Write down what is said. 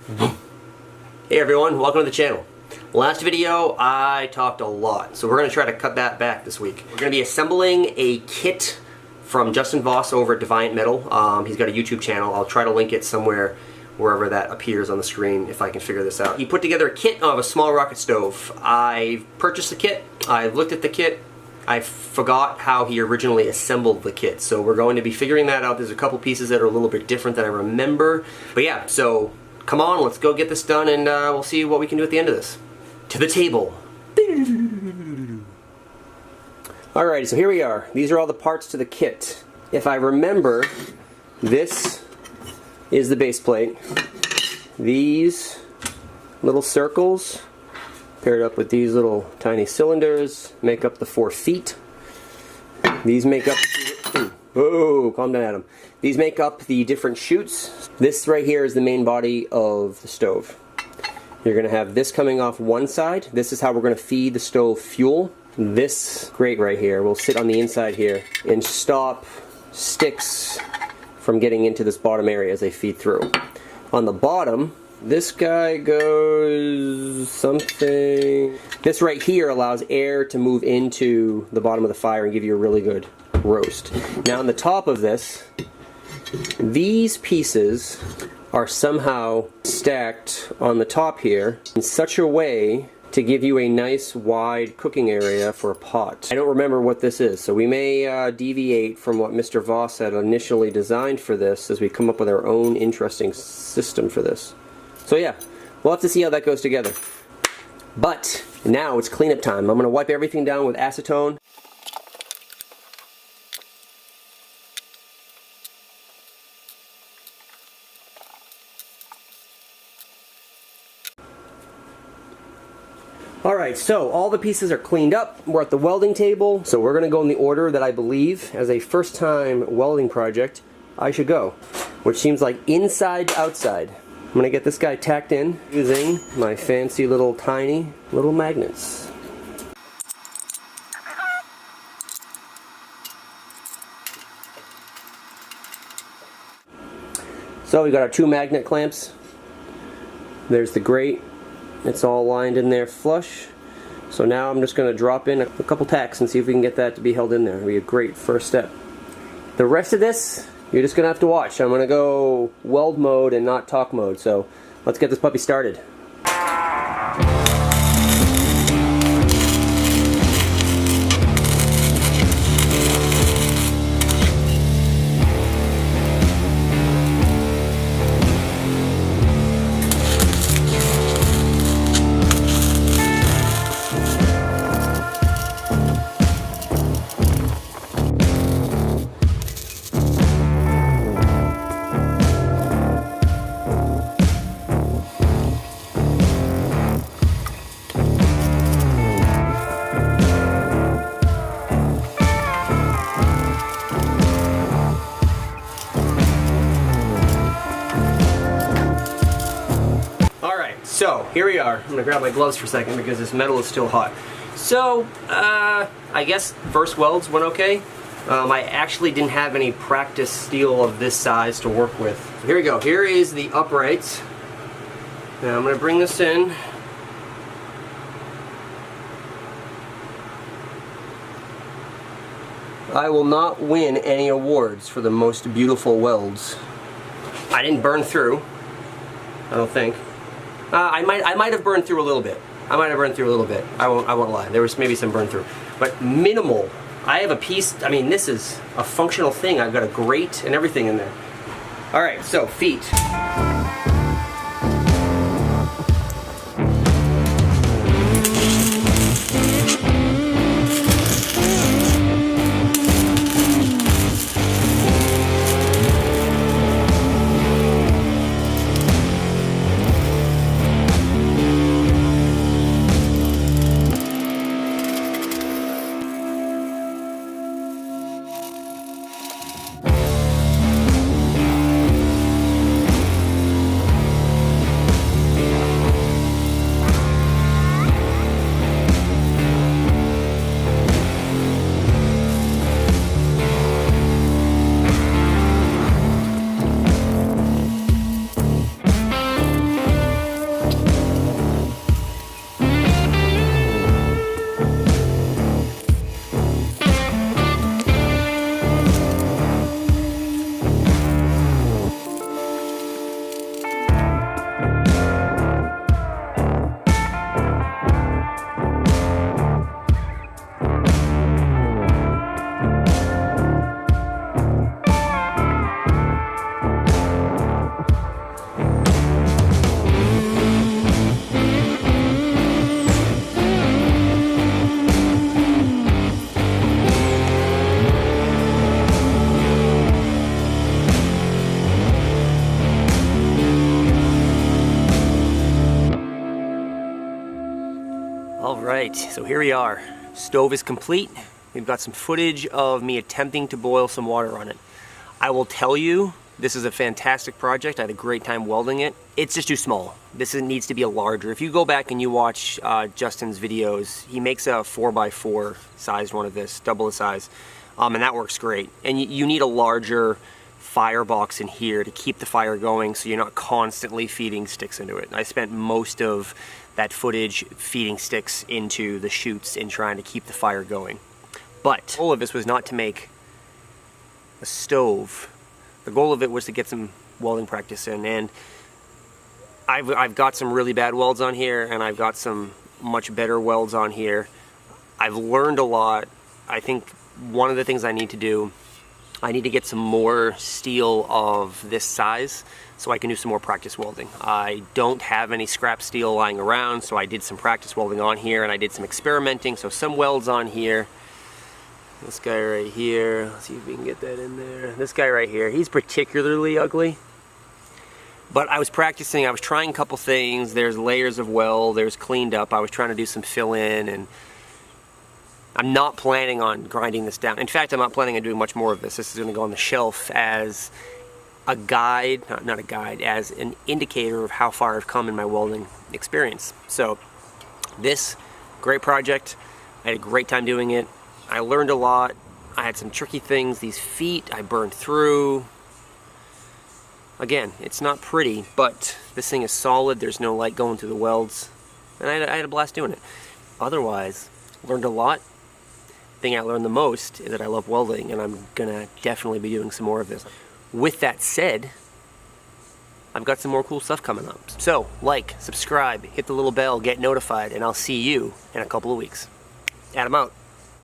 Hey everyone, welcome to the channel. Last video I talked a lot, so we're going to try to cut that back this week. We're going to be assembling a kit from Justin Voss over at Deviant Metal. He's got a YouTube channel. I'll try to link it somewhere wherever that appears on the screen if I can figure this out. He put together a kit of a small rocket stove. I purchased the kit, I looked at the kit, I forgot how he originally assembled the kit, so we're going to be figuring that out. There's a couple pieces that are a little bit different than I remember, but yeah, so come on, let's go get this done and we'll see what we can do at the end of this. To the table. Alright, so here we are. These are all the parts to the kit. If I remember, this is the base plate. These little circles paired up with these little tiny cylinders make up the 4 feet. These make up... Oh, calm down, Adam. These make up the different chutes. This right here is the main body of the stove. You're going to have this coming off one side. This is how we're going to feed the stove fuel. This grate right here will sit on the inside here and stop sticks from getting into this bottom area as they feed through. On the bottom, this guy goes something... This right here allows air to move into the bottom of the fire and give you a really good roast. Now on the top of this, these pieces are somehow stacked on the top here in such a way to give you a nice wide cooking area for a pot. I don't remember what this is, so we may deviate from what Mr. Voss had initially designed for this as we come up with our own interesting system for this. So yeah, we'll have to see how that goes together. But now it's cleanup time. I'm going to wipe everything down with acetone. Alright, so all the pieces are cleaned up. We're at the welding table, so we're going to go in the order that I believe, as a first-time welding project, I should go. Which seems like inside to outside. I'm going to get this guy tacked in using my fancy little tiny little magnets. So we got our 2 magnet clamps. There's the grate. It's all lined in there flush. So now I'm just going to drop in a couple tacks and see if we can get that to be held in there. It'll be a great first step. The rest of this, you're just going to have to watch. I'm going to go weld mode and not talk mode. So let's get this puppy started. So, here we are. I'm going to grab my gloves for a second because this metal is still hot. So, I guess first welds went okay. I actually didn't have any practice steel of this size to work with. So here we go. Here is the uprights. Now I'm going to bring this in. I will not win any awards for the most beautiful welds. I didn't burn through. I don't think. I might have burned through a little bit. I won't lie. There was maybe some burn through, but minimal. I have a piece. I mean, this is a functional thing. I've got a grate and everything in there. All right, so feet. Alright, so here we are. Stove is complete. We've got some footage of me attempting to boil some water on it. I will tell you, this is a fantastic project. I had a great time welding it. It's just too small. This needs to be a larger. If you go back and you watch Justin's videos, he makes a 4x4 sized one of this, double the size, and that works great. And you need a larger firebox in here to keep the fire going so you're not constantly feeding sticks into it. I spent most of that footage feeding sticks into the chutes and trying to keep the fire going. But the goal of this was not to make a stove. The goal of it was to get some welding practice in, and I've got some really bad welds on here, and I've got some much better welds on here. I've learned a lot. I think one of the things I need to do, I need to get some more steel of this size so I can do some more practice welding. I don't have any scrap steel lying around, so I did some practice welding on here, and I did some experimenting, so some welds on here. This guy right here, let's see if we can get that in there. This guy right here, he's particularly ugly. But I was practicing, I was trying a couple things. There's layers of weld, there's cleaned up. I was trying to do some fill in, and I'm not planning on grinding this down. In fact, I'm not planning on doing much more of this. This is gonna go on the shelf as a guide, not a guide, as an indicator of how far I've come in my welding experience. So this, great project. I had a great time doing it. I learned a lot. I had some tricky things. These feet I burned through. Again, it's not pretty, but this thing is solid. There's no light going through the welds. And I had a blast doing it. Otherwise, learned a lot. The thing I learned the most is that I love welding, and I'm gonna definitely be doing some more of this. With that said, I've got some more cool stuff coming up. So, like, subscribe, hit the little bell, get notified, and I'll see you in a couple of weeks. Adam out.